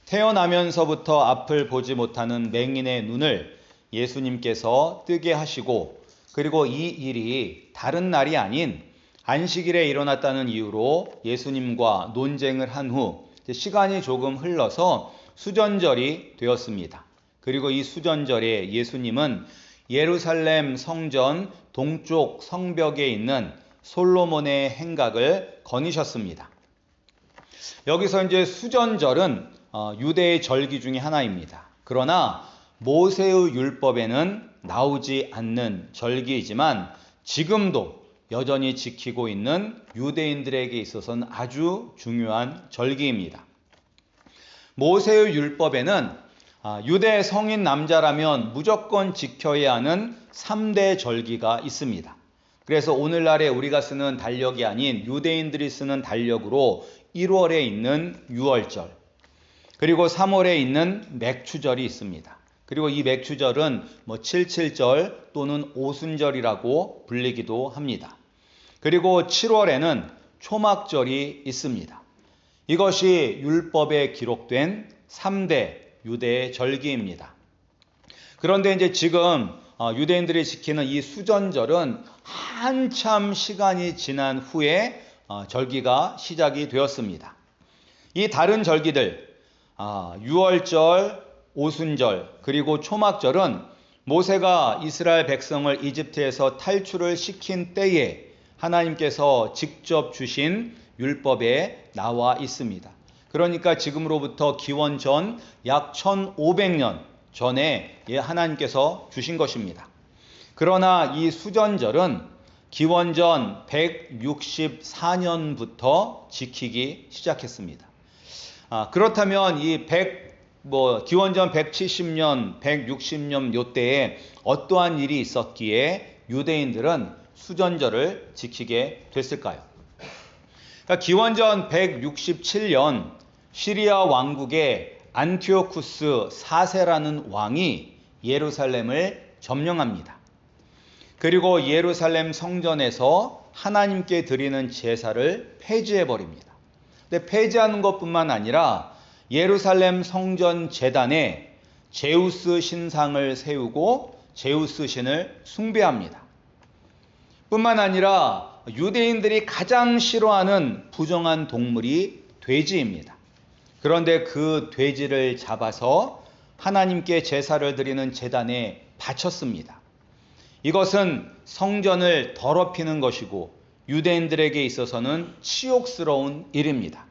태어나면서부터 앞을 보지 못하는 맹인의 눈을 예수님께서 뜨게 하시고, 그리고 이 일이 다른 날이 아닌 안식일에 일어났다는 이유로 예수님과 논쟁을 한 후 시간이 조금 흘러서 수전절이 되었습니다. 그리고 이 수전절에 예수님은 예루살렘 성전 동쪽 성벽에 있는 솔로몬의 행각을 거니셨습니다. 여기서 이제 수전절은 유대의 절기 중에 하나입니다. 그러나 모세의 율법에는 나오지 않는 절기이지만 지금도 여전히 지키고 있는 유대인들에게 있어서는 아주 중요한 절기입니다. 모세의 율법에는 유대 성인 남자라면 무조건 지켜야 하는 3대 절기가 있습니다. 그래서 오늘날에 우리가 쓰는 달력이 아닌 유대인들이 쓰는 달력으로 1월에 있는 유월절, 그리고 3월에 있는 맥추절이 있습니다. 그리고 이 맥추절은 77절 또는 오순절이라고 불리기도 합니다. 그리고 7월에는 초막절이 있습니다. 이것이 율법에 기록된 3대 유대의 절기입니다. 그런데 이제 지금 유대인들이 지키는 이 수전절은 한참 시간이 지난 후에 절기가 시작이 되었습니다. 이 다른 절기들, 유월절, 오순절, 그리고 초막절은 모세가 이스라엘 백성을 이집트에서 탈출을 시킨 때에 하나님께서 직접 주신 율법에 나와 있습니다. 그러니까 지금으로부터 기원 전 약 1500년 전에 하나님께서 주신 것입니다. 그러나 이 수전절은 기원 전 164년부터 지키기 시작했습니다. 그렇다면 이 기원 전 170년, 160년 요때에 어떠한 일이 있었기에 유대인들은 수전절을 지키게 됐을까요? 그러니까 기원 전 167년 시리아 왕국의 안티오쿠스 4세라는 왕이 예루살렘을 점령합니다. 그리고 예루살렘 성전에서 하나님께 드리는 제사를 폐지해버립니다. 근데 폐지하는 것뿐만 아니라 예루살렘 성전 제단에 제우스 신상을 세우고 제우스 신을 숭배합니다. 뿐만 아니라 유대인들이 가장 싫어하는 부정한 동물이 돼지입니다. 그런데 그 돼지를 잡아서 하나님께 제사를 드리는 제단에 바쳤습니다. 이것은 성전을 더럽히는 것이고 유대인들에게 있어서는 치욕스러운 일입니다.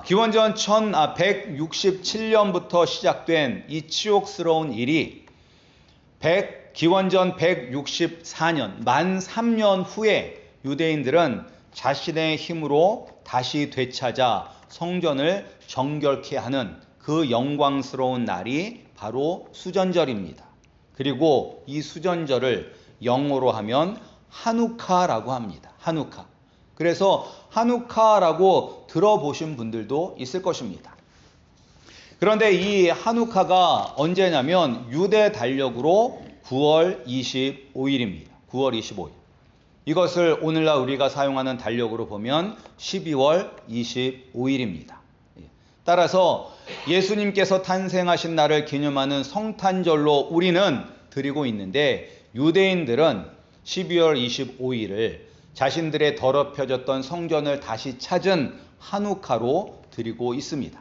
기원 전 167년부터 시작된 이 치욕스러운 일이 기원 전 164년, 만 3년 후에 유대인들은 자신의 힘으로 다시 되찾아 성전을 정결케 하는 그 영광스러운 날이 바로 수전절입니다. 그리고 이 수전절을 영어로 하면 하누카라고 합니다. 하누카. 그래서 하누카라고 들어보신 분들도 있을 것입니다. 그런데 이 하누카가 언제냐면 유대 달력으로 9월 25일입니다. 9월 25일. 이것을 오늘날 우리가 사용하는 달력으로 보면 12월 25일입니다. 따라서 예수님께서 탄생하신 날을 기념하는 성탄절로 우리는 드리고 있는데 유대인들은 12월 25일을 자신들의 더럽혀졌던 성전을 다시 찾은 하누카로 드리고 있습니다.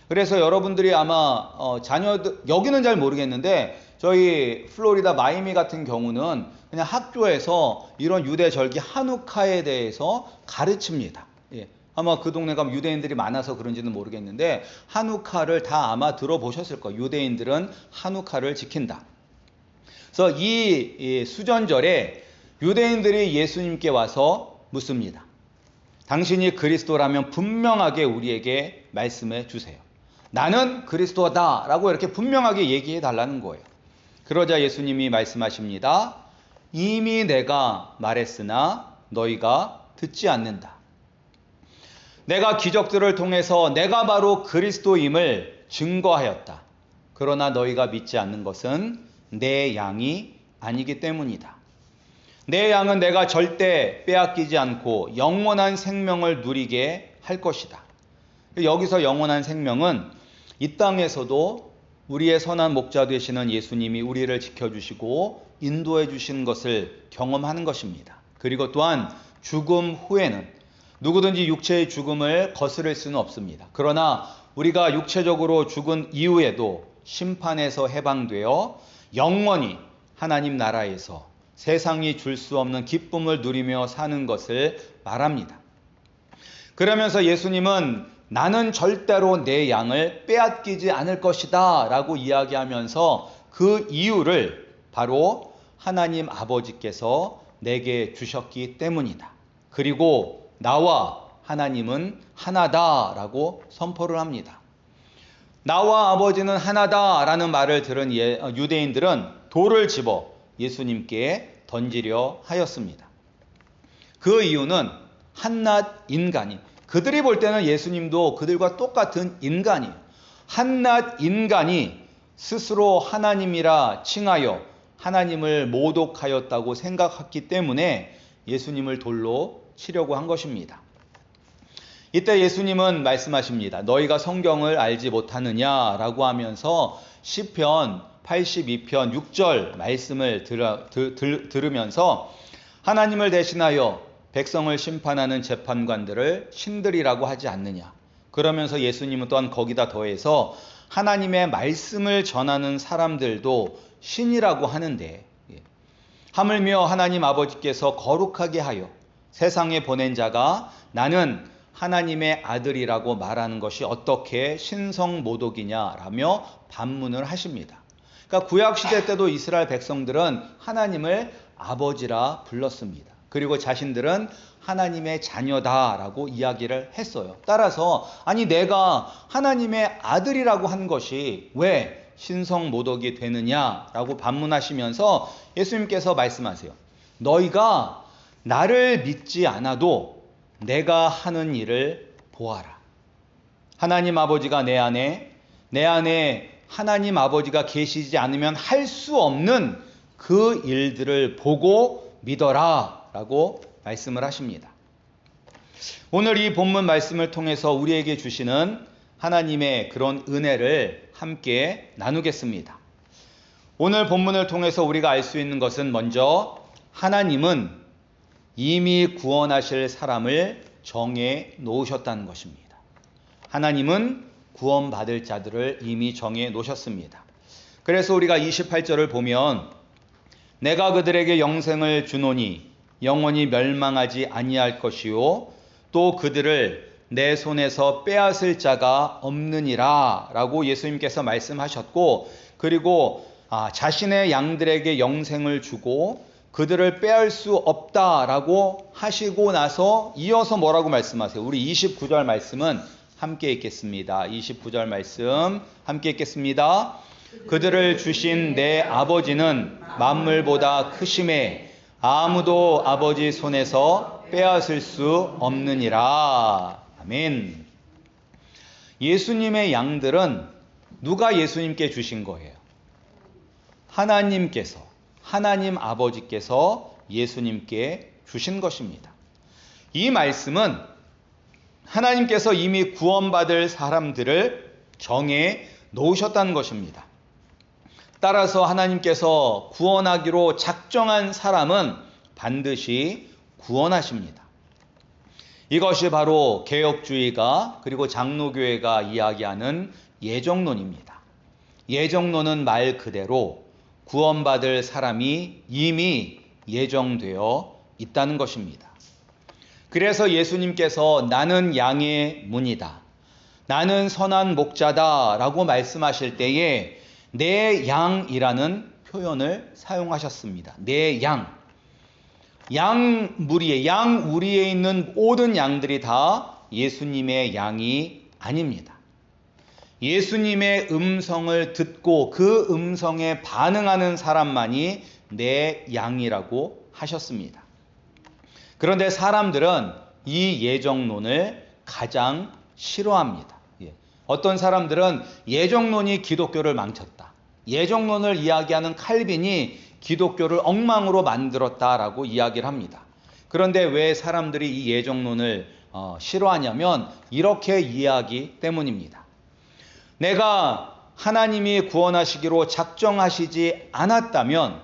그래서 여러분들이 아마 자녀들, 여기는 잘 모르겠는데 저희 플로리다 마이애미 같은 경우는 그냥 학교에서 이런 유대 절기 하누카에 대해서 가르칩니다. 아마 그 동네 가면 유대인들이 많아서 그런지는 모르겠는데 하누카를 다 아마 들어보셨을 거예요. 유대인들은 하누카를 지킨다. 그래서 이 수전절에 유대인들이 예수님께 와서 묻습니다. 당신이 그리스도라면 분명하게 우리에게 말씀해 주세요. 나는 그리스도다 라고 이렇게 분명하게 얘기해 달라는 거예요. 그러자 예수님이 말씀하십니다. 이미 내가 말했으나 너희가 듣지 않는다. 내가 기적들을 통해서 내가 바로 그리스도임을 증거하였다. 그러나 너희가 믿지 않는 것은 내 양이 아니기 때문이다. 내 양은 내가 절대 빼앗기지 않고 영원한 생명을 누리게 할 것이다. 여기서 영원한 생명은 이 땅에서도 우리의 선한 목자 되시는 예수님이 우리를 지켜주시고 인도해 주시는 것을 경험하는 것입니다. 그리고 또한 죽음 후에는 누구든지 육체의 죽음을 거스를 수는 없습니다. 그러나 우리가 육체적으로 죽은 이후에도 심판에서 해방되어 영원히 하나님 나라에서 세상이 줄 수 없는 기쁨을 누리며 사는 것을 말합니다. 그러면서 예수님은 나는 절대로 내 양을 빼앗기지 않을 것이다 라고 이야기하면서 그 이유를 바로 하나님 아버지께서 내게 주셨기 때문이다. 그리고 나와 하나님은 하나다 라고 선포를 합니다. 나와 아버지는 하나다 라는 말을 들은 유대인들은 돌을 집어 예수님께 던지려 하였습니다. 그 이유는 한낱 인간이, 그들이 볼 때는 예수님도 그들과 똑같은 인간이에요. 한낱 인간이 스스로 하나님이라 칭하여 하나님을 모독하였다고 생각했기 때문에 예수님을 돌로 치려고 한 것입니다. 이때 예수님은 말씀하십니다. 너희가 성경을 알지 못하느냐라고 하면서 시편 82편 6절 말씀을 들으면서 하나님을 대신하여 백성을 심판하는 재판관들을 신들이라고 하지 않느냐. 그러면서 예수님은 또한 거기다 더해서 하나님의 말씀을 전하는 사람들도 신이라고 하는데, 하물며 하나님 아버지께서 거룩하게 하여 세상에 보낸 자가 나는 하나님의 아들이라고 말하는 것이 어떻게 신성모독이냐라며 반문을 하십니다. 그러니까 구약시대 때도 이스라엘 백성들은 하나님을 아버지라 불렀습니다. 그리고 자신들은 하나님의 자녀다라고 이야기를 했어요. 따라서 아니 내가 하나님의 아들이라고 한 것이 왜 신성모독이 되느냐라고 반문하시면서 예수님께서 말씀하세요. 너희가 나를 믿지 않아도 내가 하는 일을 보아라. 하나님 아버지가 내 안에 하나님 아버지가 계시지 않으면 할 수 없는 그 일들을 보고 믿어라 라고 말씀을 하십니다. 오늘 이 본문 말씀을 통해서 우리에게 주시는 하나님의 그런 은혜를 함께 나누겠습니다. 오늘 본문을 통해서 우리가 알 수 있는 것은 먼저 하나님은 이미 구원하실 사람을 정해 놓으셨다는 것입니다. 하나님은 구원받을 자들을 이미 정해 놓으셨습니다. 그래서 우리가 28절을 보면 내가 그들에게 영생을 주노니 영원히 멸망하지 아니할 것이요 또 그들을 내 손에서 빼앗을 자가 없느니라 라고 예수님께서 말씀하셨고, 그리고 자신의 양들에게 영생을 주고 그들을 빼앗을 수 없다라고 하시고 나서 이어서 뭐라고 말씀하세요? 우리 29절 말씀은 함께 읽겠습니다. 29절 말씀 함께 읽겠습니다. 그들을 주신 내 아버지는 만물보다 크심에 아무도 아버지 손에서 빼앗을 수 없느니라. 아멘. 예수님의 양들은 누가 예수님께 주신 거예요? 하나님께서, 하나님 아버지께서 예수님께 주신 것입니다. 이 말씀은 하나님께서 이미 구원받을 사람들을 정해 놓으셨다는 것입니다. 따라서 하나님께서 구원하기로 작정한 사람은 반드시 구원하십니다. 이것이 바로 개혁주의가 그리고 장로교회가 이야기하는 예정론입니다. 예정론은 말 그대로 구원받을 사람이 이미 예정되어 있다는 것입니다. 그래서 예수님께서 나는 양의 문이다, 나는 선한 목자다 라고 말씀하실 때에 내 양이라는 표현을 사용하셨습니다. 내 양. 양 우리에 있는 모든 양들이 다 예수님의 양이 아닙니다. 예수님의 음성을 듣고 그 음성에 반응하는 사람만이 내 양이라고 하셨습니다. 그런데 사람들은 이 예정론을 가장 싫어합니다. 어떤 사람들은 예정론이 기독교를 망쳤다, 예정론을 이야기하는 칼빈이 기독교를 엉망으로 만들었다라고 이야기를 합니다. 그런데 왜 사람들이 이 예정론을 싫어하냐면 이렇게 이해하기 때문입니다. 내가 하나님이 구원하시기로 작정하시지 않았다면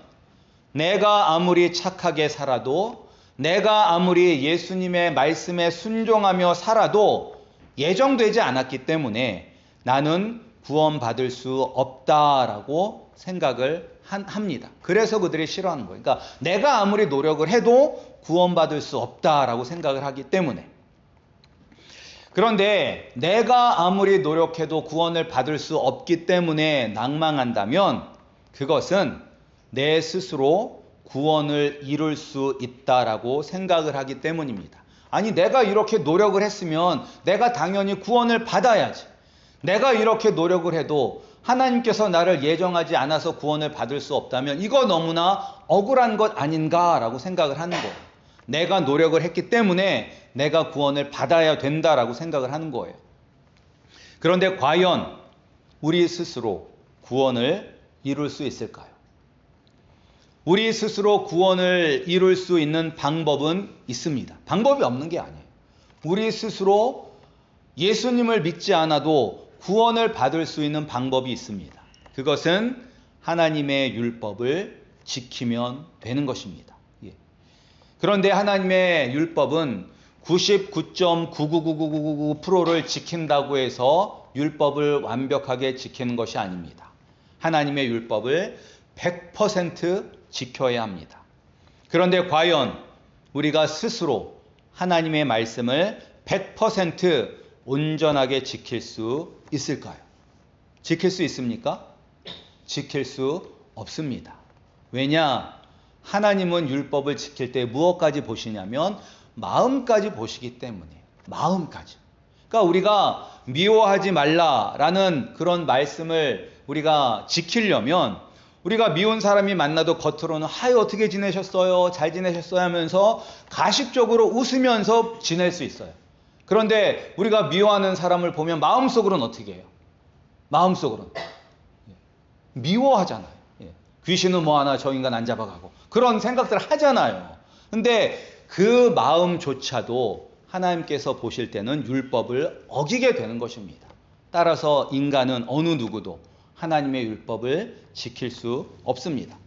내가 아무리 착하게 살아도, 내가 아무리 예수님의 말씀에 순종하며 살아도 예정되지 않았기 때문에 나는 구원받을 수 없다라고 생각을 합니다. 그래서 그들이 싫어하는 거예요. 그러니까 내가 아무리 노력을 해도 구원받을 수 없다라고 생각을 하기 때문에. 그런데 내가 아무리 노력해도 구원을 받을 수 없기 때문에 낭망한다면 그것은 내 스스로 구원을 이룰 수 있다라고 생각을 하기 때문입니다. 아니, 내가 이렇게 노력을 했으면 내가 당연히 구원을 받아야지. 내가 이렇게 노력을 해도 하나님께서 나를 예정하지 않아서 구원을 받을 수 없다면 이거 너무나 억울한 것 아닌가라고 생각을 하는 거예요. 내가 노력을 했기 때문에 내가 구원을 받아야 된다라고 생각을 하는 거예요. 그런데 과연 우리 스스로 구원을 이룰 수 있을까요? 우리 스스로 구원을 이룰 수 있는 방법은 있습니다. 방법이 없는 게 아니에요. 우리 스스로 예수님을 믿지 않아도 구원을 받을 수 있는 방법이 있습니다. 그것은 하나님의 율법을 지키면 되는 것입니다. 그런데 하나님의 율법은 99.99999%를 지킨다고 해서 율법을 완벽하게 지키는 것이 아닙니다. 하나님의 율법을 100% 지켜야 합니다. 그런데 과연 우리가 스스로 하나님의 말씀을 100% 온전하게 지킬 수 있을까요? 지킬 수 있습니까? 지킬 수 없습니다. 왜냐? 하나님은 율법을 지킬 때 무엇까지 보시냐면 마음까지 보시기 때문에. 마음까지. 그러니까 우리가 미워하지 말라라는 그런 말씀을 우리가 지키려면 우리가 미운 사람이 만나도 겉으로는 하여 어떻게 지내셨어요? 잘 지내셨어요? 하면서 가식적으로 웃으면서 지낼 수 있어요. 그런데 우리가 미워하는 사람을 보면 마음속으로는 어떻게 해요? 마음속으로는 미워하잖아요. 귀신은 뭐하나 저 인간 안 잡아가고 그런 생각들을 하잖아요. 근데 그 마음조차도 하나님께서 보실 때는 율법을 어기게 되는 것입니다. 따라서 인간은 어느 누구도 하나님의 율법을 지킬 수 없습니다.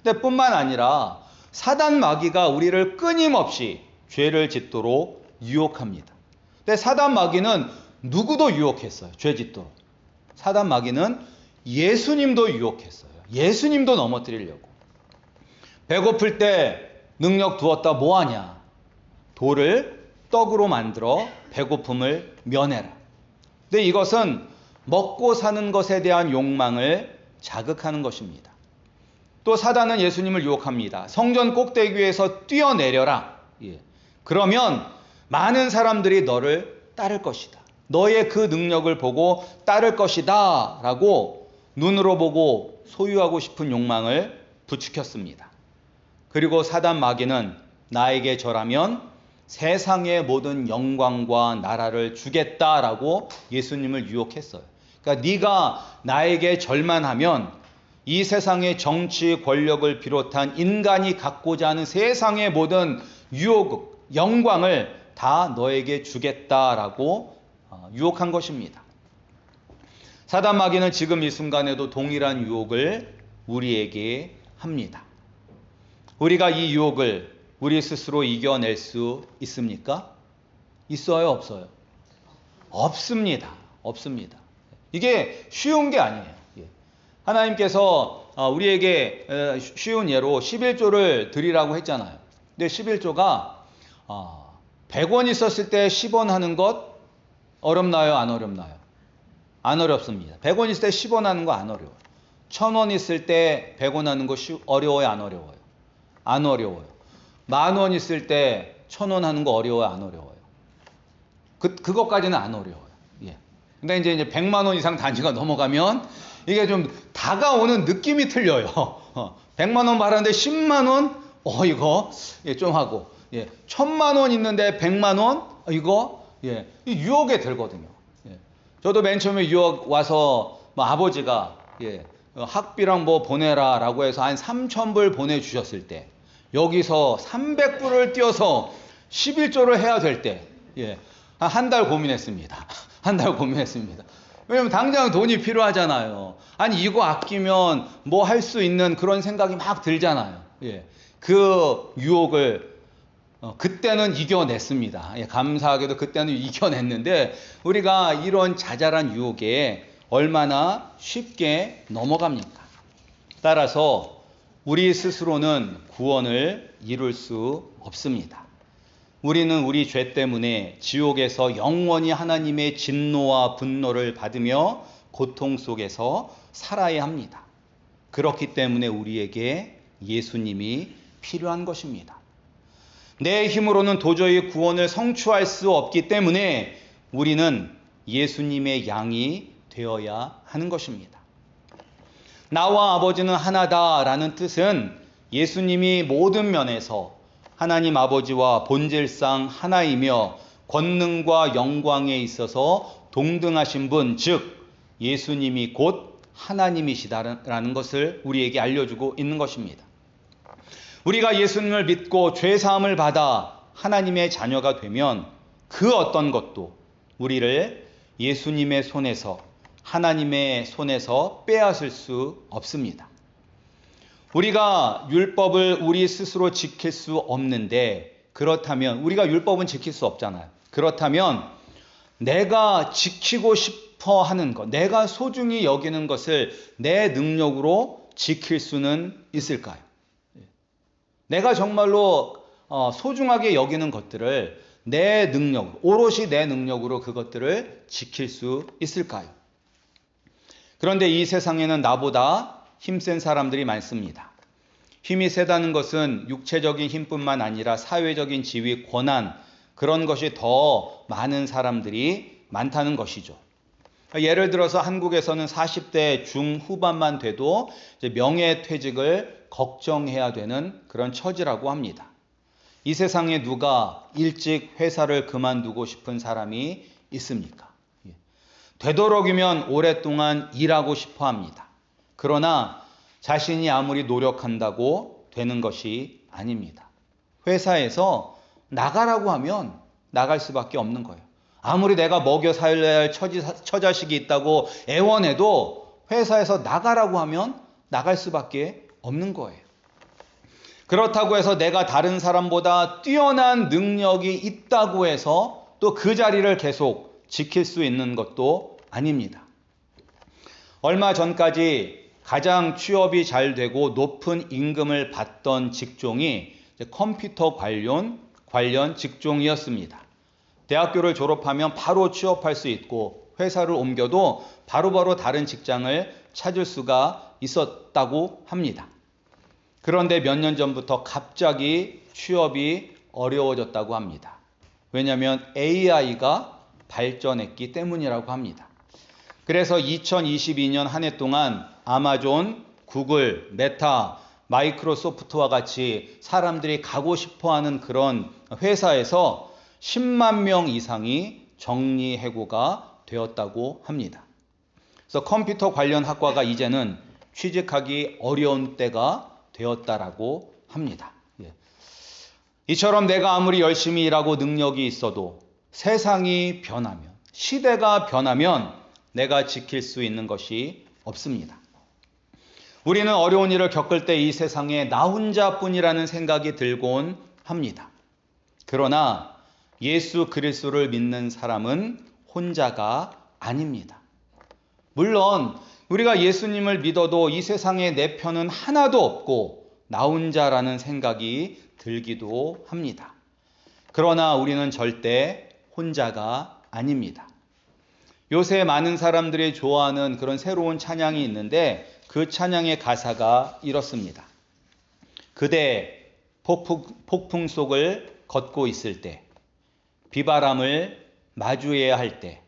근데 뿐만 아니라 사단 마귀가 우리를 끊임없이 죄를 짓도록 유혹합니다. 근데 사단 마귀는 누구도 유혹했어요. 죄 짓도록. 사단 마귀는 예수님도 유혹했어요. 예수님도 넘어뜨리려고. 배고플 때 능력 두었다 뭐하냐? 돌을 떡으로 만들어 배고픔을 면해라. 근데 이것은 먹고 사는 것에 대한 욕망을 자극하는 것입니다. 또 사단은 예수님을 유혹합니다. 성전 꼭대기 위에서 뛰어내려라. 그러면 많은 사람들이 너를 따를 것이다. 너의 그 능력을 보고 따를 것이다 라고 눈으로 보고 소유하고 싶은 욕망을 부추겼습니다. 그리고 사단 마귀는 나에게 절하면 세상의 모든 영광과 나라를 주겠다라고 예수님을 유혹했어요. 그러니까 네가 나에게 절만하면 이 세상의 정치, 권력을 비롯한 인간이 갖고자 하는 세상의 모든 유혹, 영광을 다 너에게 주겠다라고 유혹한 것입니다. 사단 마귀는 지금 이 순간에도 동일한 유혹을 우리에게 합니다. 우리가 이 유혹을 우리 스스로 이겨낼 수 있습니까? 있어요, 없어요? 없습니다. 없습니다. 이게 쉬운 게 아니에요. 하나님께서 우리에게 쉬운 예로 11조를 드리라고 했잖아요. 근데 11조가 100원 있었을 때 10원 하는 것 어렵나요? 안 어렵나요? 안 어렵습니다. 100원 있을 때 10원 하는 거 안 어려워요. 1000원 있을 때 100원 하는 거 어려워요? 안 어려워요? 안 어려워요. 10,000원 있을 때 1000원 하는 거 어려워요? 안 어려워요? 그것까지는 안 어려워요. 근데 이제 100만 원 이상 단위가 넘어가면 이게 좀 다가오는 느낌이 틀려요. 100만 원 말하는데 10만 원? 이거 좀 하고 1000만 원 있는데 100만 원? 이거 유혹에 들거든요. 저도 맨 처음에 유혹 와서 아버지가 학비랑 뭐 보내라 라고 해서 한 3,000불 보내주셨을 때 여기서 300불을 띄어서 11조를 해야 될 때 한 달 고민했습니다. 한 달 고민했습니다. 왜냐면 당장 돈이 필요하잖아요. 아니 이거 아끼면 뭐 할 수 있는 그런 생각이 막 들잖아요. 예. 그 유혹을 그때는 이겨냈습니다. 예, 감사하게도 그때는 이겨냈는데 우리가 이런 자잘한 유혹에 얼마나 쉽게 넘어갑니까? 따라서 우리 스스로는 구원을 이룰 수 없습니다. 우리는 우리 죄 때문에 지옥에서 영원히 하나님의 진노와 분노를 받으며 고통 속에서 살아야 합니다. 그렇기 때문에 우리에게 예수님이 필요한 것입니다. 내 힘으로는 도저히 구원을 성취할 수 없기 때문에 우리는 예수님의 양이 되어야 하는 것입니다. 나와 아버지는 하나다라는 뜻은 예수님이 모든 면에서 하나님 아버지와 본질상 하나이며 권능과 영광에 있어서 동등하신 분, 즉 예수님이 곧 하나님이시다라는 것을 우리에게 알려주고 있는 것입니다. 우리가 예수님을 믿고 죄사함을 받아 하나님의 자녀가 되면 그 어떤 것도 우리를 예수님의 손에서, 하나님의 손에서 빼앗을 수 없습니다. 우리가 율법을 우리 스스로 지킬 수 없는데, 그렇다면 우리가 율법은 지킬 수 없잖아요. 그렇다면 내가 지키고 싶어 하는 것, 내가 소중히 여기는 것을 내 능력으로 지킬 수는 있을까요? 내가 정말로 소중하게 여기는 것들을 내 능력, 오롯이 내 능력으로 그것들을 지킬 수 있을까요? 그런데 이 세상에는 나보다 힘센 사람들이 많습니다. 힘이 세다는 것은 육체적인 힘뿐만 아니라 사회적인 지위, 권한, 그런 것이 더 많은 사람들이 많다는 것이죠. 예를 들어서 한국에서는 40대 중후반만 돼도 이제 명예퇴직을 걱정해야 되는 그런 처지라고 합니다. 이 세상에 누가 일찍 회사를 그만두고 싶은 사람이 있습니까? 되도록이면 오랫동안 일하고 싶어 합니다. 그러나 자신이 아무리 노력한다고 되는 것이 아닙니다. 회사에서 나가라고 하면 나갈 수밖에 없는 거예요. 아무리 내가 먹여 살려야 할 처자식이 있다고 애원해도 회사에서 나가라고 하면 나갈 수밖에 없는 거예요. 그렇다고 해서 내가 다른 사람보다 뛰어난 능력이 있다고 해서 또 그 자리를 계속 지킬 수 있는 것도 아닙니다. 얼마 전까지 가장 취업이 잘 되고 높은 임금을 받던 직종이 컴퓨터 관련 직종이었습니다. 대학교를 졸업하면 바로 취업할 수 있고 회사를 옮겨도 바로바로 다른 직장을 찾을 수가 있었다고 합니다. 그런데 몇 년 전부터 갑자기 취업이 어려워졌다고 합니다. 왜냐하면 AI가 발전했기 때문이라고 합니다. 그래서 2022년 한 해 동안 아마존, 구글, 메타, 마이크로소프트와 같이 사람들이 가고 싶어하는 그런 회사에서 10만 명 이상이 정리해고가 되었다고 합니다. 그래서 컴퓨터 관련 학과가 이제는 취직하기 어려운 때가 되었다라고 합니다. 이처럼 내가 아무리 열심히 일하고 능력이 있어도 세상이 변하면, 시대가 변하면 내가 지킬 수 있는 것이 없습니다. 우리는 어려운 일을 겪을 때 이 세상에 나 혼자뿐이라는 생각이 들곤 합니다. 그러나 예수 그리스도를 믿는 사람은 혼자가 아닙니다. 물론 우리가 예수님을 믿어도 이 세상에 내 편은 하나도 없고 나 혼자라는 생각이 들기도 합니다. 그러나 우리는 절대 혼자가 아닙니다. 요새 많은 사람들이 좋아하는 그런 새로운 찬양이 있는데 그 찬양의 가사가 이렇습니다. 그대 폭풍 속을 걷고 있을 때, 비바람을 마주해야 할 때,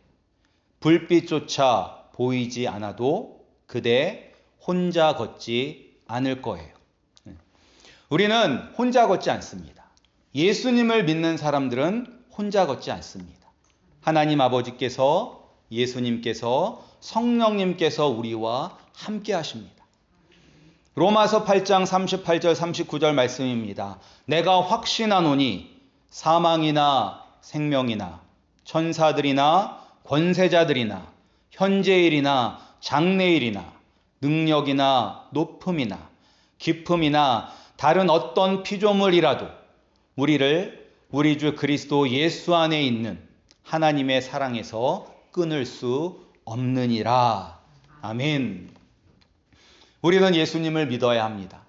불빛조차 보이지 않아도 그대 혼자 걷지 않을 거예요. 우리는 혼자 걷지 않습니다. 예수님을 믿는 사람들은 혼자 걷지 않습니다. 하나님 아버지께서, 예수님께서, 성령님께서 우리와 함께 하십니다. 로마서 8장 38절 39절 말씀입니다. 내가 확신하노니 사망이나 생명이나 천사들이나 권세자들이나 현재일이나 장래일이나 능력이나 높음이나 깊음이나 다른 어떤 피조물이라도 우리를 우리 주 그리스도 예수 안에 있는 하나님의 사랑에서 끊을 수 없느니라. 아멘. 우리는 예수님을 믿어야 합니다.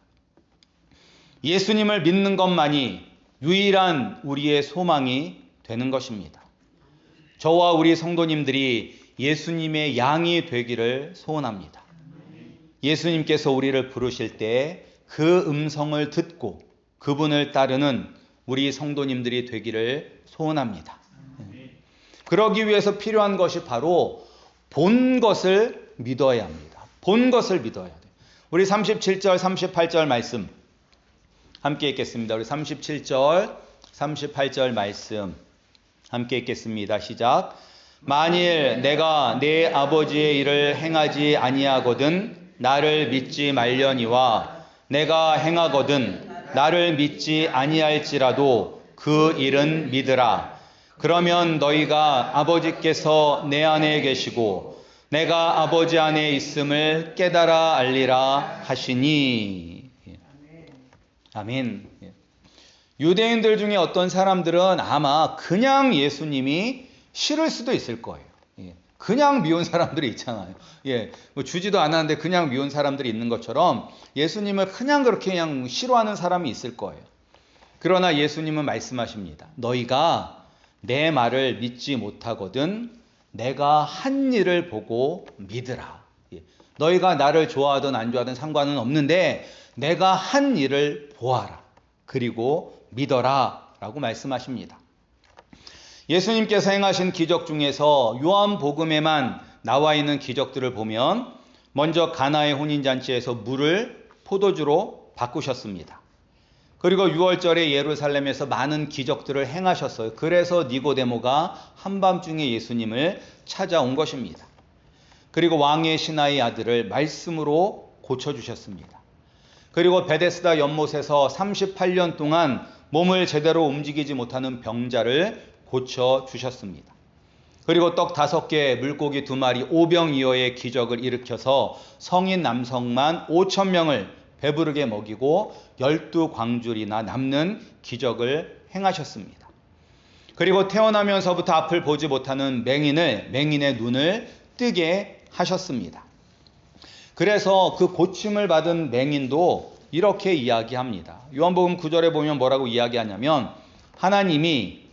예수님을 믿는 것만이 유일한 우리의 소망이 되는 것입니다. 저와 우리 성도님들이 예수님의 양이 되기를 소원합니다. 예수님께서 우리를 부르실 때 그 음성을 듣고 그분을 따르는 우리 성도님들이 되기를 소원합니다. 그러기 위해서 필요한 것이 바로 본 것을 믿어야 합니다. 본 것을 믿어야 돼요. 우리 37절, 38절 말씀 함께 읽겠습니다. 우리 37절, 38절 말씀 함께 읽겠습니다. 시작. 만일 내가 내 아버지의 일을 행하지 아니하거든 나를 믿지 말려니와 내가 행하거든 나를 믿지 아니할지라도 그 일은 믿으라. 그러면 너희가 아버지께서 내 안에 계시고 내가 아버지 안에 있음을 깨달아 알리라 하시니. 아멘. 유대인들 중에 어떤 사람들은 아마 그냥 예수님이 싫을 수도 있을 거예요. 그냥 미운 사람들이 있잖아요. 뭐 주지도 않았는데 그냥 미운 사람들이 있는 것처럼 예수님을 그냥 그렇게 그냥 싫어하는 사람이 있을 거예요. 그러나 예수님은 말씀하십니다. 너희가 내 말을 믿지 못하거든 내가 한 일을 보고 믿으라. 너희가 나를 좋아하든 안 좋아하든 상관은 없는데 내가 한 일을 보아라. 그리고 믿어라 라고 말씀하십니다. 예수님께서 행하신 기적 중에서 요한복음에만 나와 있는 기적들을 보면 먼저 가나의 혼인잔치에서 물을 포도주로 바꾸셨습니다. 그리고 6월절에 예루살렘에서 많은 기적들을 행하셨어요. 그래서 니고데모가 한밤중에 예수님을 찾아온 것입니다. 그리고 왕의 신하의 아들을 말씀으로 고쳐주셨습니다. 그리고 베데스다 연못에서 38년 동안 몸을 제대로 움직이지 못하는 병자를 고쳐주셨습니다. 그리고 떡 5개, 물고기 2마리, 오병이어의 기적을 일으켜서 성인 남성만 5,000명을 배부르게 먹이고 12광줄이나 남는 기적을 행하셨습니다. 그리고 태어나면서부터 앞을 보지 못하는 맹인의 눈을 뜨게 하셨습니다. 그래서 그 고침을 받은 맹인도 이렇게 이야기합니다. 요한복음 9절에 보면 뭐라고 이야기하냐면 하나님이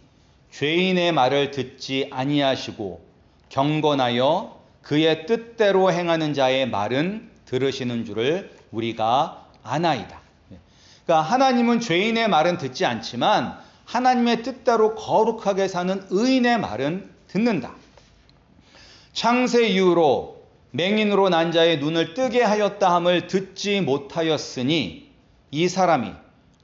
죄인의 말을 듣지 아니하시고 경건하여 그의 뜻대로 행하는 자의 말은 들으시는 줄을 우리가 아나이다. 그러니까 하나님은 죄인의 말은 듣지 않지만 하나님의 뜻대로 거룩하게 사는 의인의 말은 듣는다. 창세 이후로 맹인으로 난 자의 눈을 뜨게 하였다 함을 듣지 못하였으니 이 사람이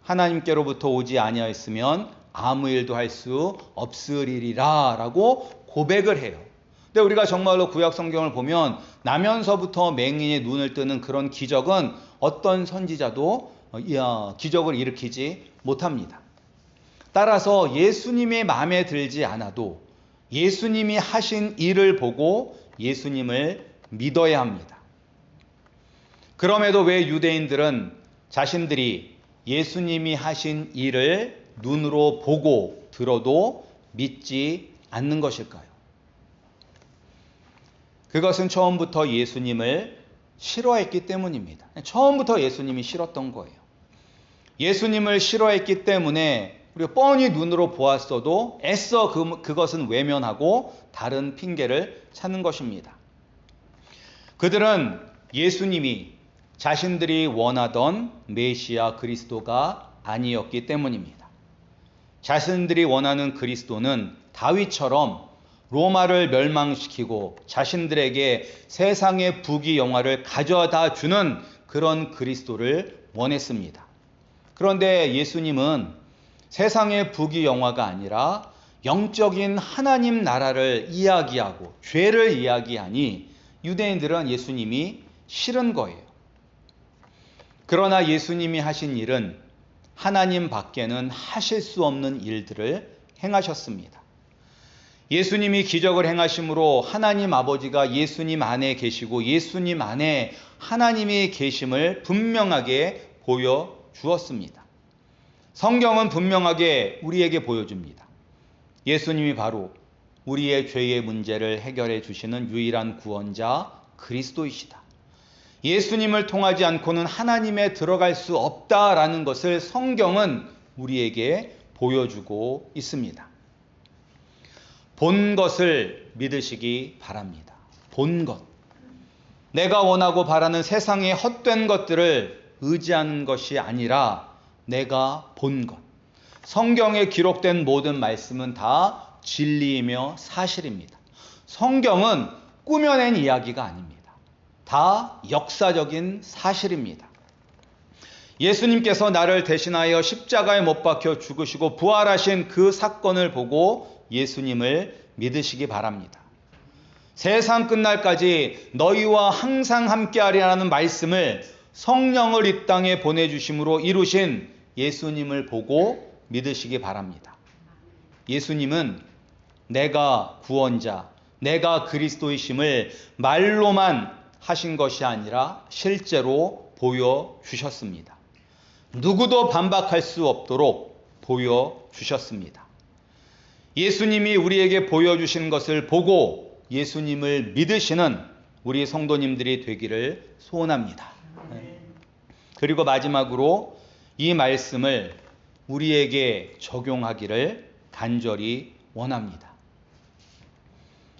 하나님께로부터 오지 아니하였으면 아무 일도 할 수 없으리라 라고 고백을 해요. 근데 우리가 정말로 구약 성경을 보면 나면서부터 맹인의 눈을 뜨는 그런 기적은 어떤 선지자도 기적을 일으키지 못합니다. 따라서 예수님의 마음에 들지 않아도 예수님이 하신 일을 보고 예수님을 믿어야 합니다. 그럼에도 왜 유대인들은 자신들이 예수님이 하신 일을 눈으로 보고 들어도 믿지 않는 것일까요? 그것은 처음부터 예수님을 싫어했기 때문입니다. 처음부터 예수님이 싫었던 거예요. 예수님을 싫어했기 때문에 우리가 뻔히 눈으로 보았어도 애써 그것은 외면하고 다른 핑계를 찾는 것입니다. 그들은 예수님이 자신들이 원하던 메시아 그리스도가 아니었기 때문입니다. 자신들이 원하는 그리스도는 다윗처럼 로마를 멸망시키고 자신들에게 세상의 부귀영화를 가져다 주는 그런 그리스도를 원했습니다. 그런데 예수님은 세상의 부귀영화가 아니라 영적인 하나님 나라를 이야기하고 죄를 이야기하니 유대인들은 예수님이 싫은 거예요. 그러나 예수님이 하신 일은 하나님 밖에는 하실 수 없는 일들을 행하셨습니다. 예수님이 기적을 행하심으로 하나님 아버지가 예수님 안에 계시고 예수님 안에 하나님이 계심을 분명하게 보여주었습니다. 성경은 분명하게 우리에게 보여줍니다. 예수님이 바로 우리의 죄의 문제를 해결해 주시는 유일한 구원자 그리스도이시다. 예수님을 통하지 않고는 하나님에 들어갈 수 없다라는 것을 성경은 우리에게 보여주고 있습니다. 본 것을 믿으시기 바랍니다. 본 것. 내가 원하고 바라는 세상의 헛된 것들을 의지하는 것이 아니라 내가 본 것. 성경에 기록된 모든 말씀은 다 진리이며 사실입니다. 성경은 꾸며낸 이야기가 아닙니다. 다 역사적인 사실입니다. 예수님께서 나를 대신하여 십자가에 못 박혀 죽으시고 부활하신 그 사건을 보고 예수님을 믿으시기 바랍니다. 세상 끝날까지 너희와 항상 함께하리라는 말씀을 성령을 이 땅에 보내주심으로 이루신 예수님을 보고 믿으시기 바랍니다. 예수님은 내가 구원자, 내가 그리스도이심을 말로만 하신 것이 아니라 실제로 보여주셨습니다. 누구도 반박할 수 없도록 보여주셨습니다. 예수님이 우리에게 보여주신 것을 보고 예수님을 믿으시는 우리 성도님들이 되기를 소원합니다. 그리고 마지막으로 이 말씀을 우리에게 적용하기를 간절히 원합니다.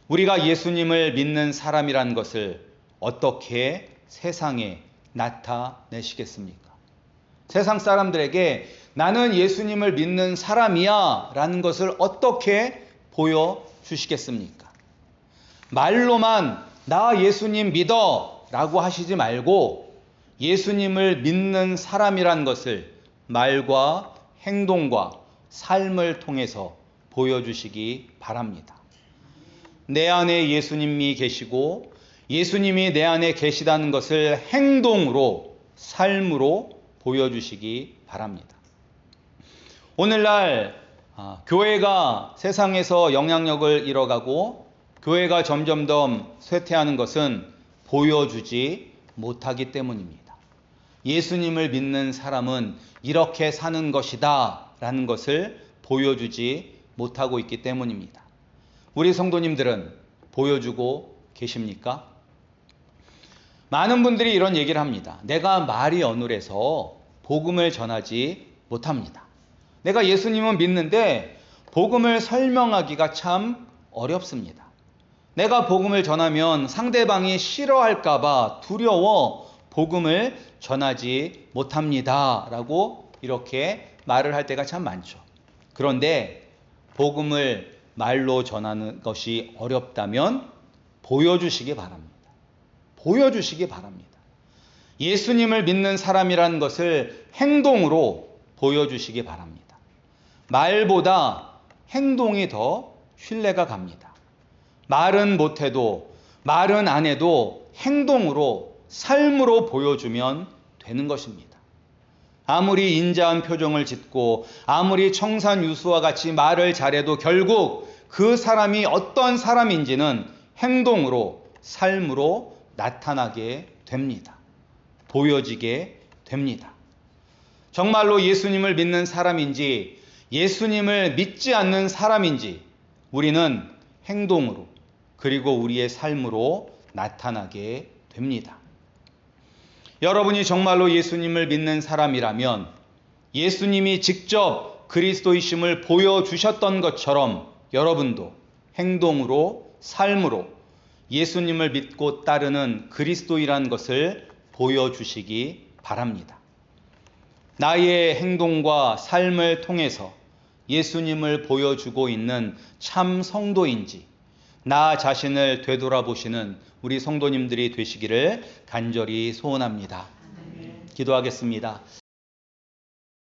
우리가 예수님을 믿는 사람이란 것을 어떻게 세상에 나타내시겠습니까? 세상 사람들에게 나는 예수님을 믿는 사람이야 라는 것을 어떻게 보여주시겠습니까? 말로만 나 예수님 믿어 라고 하시지 말고 예수님을 믿는 사람이란 것을 말과 행동과 삶을 통해서 보여주시기 바랍니다. 내 안에 예수님이 계시고 예수님이 내 안에 계시다는 것을 행동으로, 삶으로 보여주시기 바랍니다. 오늘날 교회가 세상에서 영향력을 잃어가고 교회가 점점 더 쇠퇴하는 것은 보여주지 못하기 때문입니다. 예수님을 믿는 사람은 이렇게 사는 것이다 라는 것을 보여주지 못하고 있기 때문입니다. 우리 성도님들은 보여주고 계십니까? 많은 분들이 이런 얘기를 합니다. 내가 말이 어눌해서 복음을 전하지 못합니다. 내가 예수님은 믿는데 복음을 설명하기가 참 어렵습니다. 내가 복음을 전하면 상대방이 싫어할까봐 두려워 복음을 전하지 못합니다. 라고 이렇게 말을 할 때가 참 많죠. 그런데 복음을 말로 전하는 것이 어렵다면 보여주시기 바랍니다. 보여주시기 바랍니다. 예수님을 믿는 사람이라는 것을 행동으로 보여주시기 바랍니다. 말보다 행동이 더 신뢰가 갑니다. 말은 못해도, 말은 안 해도 행동으로, 삶으로 보여주면 되는 것입니다. 아무리 인자한 표정을 짓고 아무리 청산유수와 같이 말을 잘해도 결국 그 사람이 어떤 사람인지는 행동으로, 삶으로 나타나게 됩니다. 보여지게 됩니다. 정말로 예수님을 믿는 사람인지 예수님을 믿지 않는 사람인지 우리는 행동으로 그리고 우리의 삶으로 나타나게 됩니다. 여러분이 정말로 예수님을 믿는 사람이라면 예수님이 직접 그리스도이심을 보여주셨던 것처럼 여러분도 행동으로 삶으로 예수님을 믿고 따르는 그리스도이란 것을 보여주시기 바랍니다. 나의 행동과 삶을 통해서 예수님을 보여주고 있는 참 성도인지 나 자신을 되돌아보시는 우리 성도님들이 되시기를 간절히 소원합니다. 기도하겠습니다.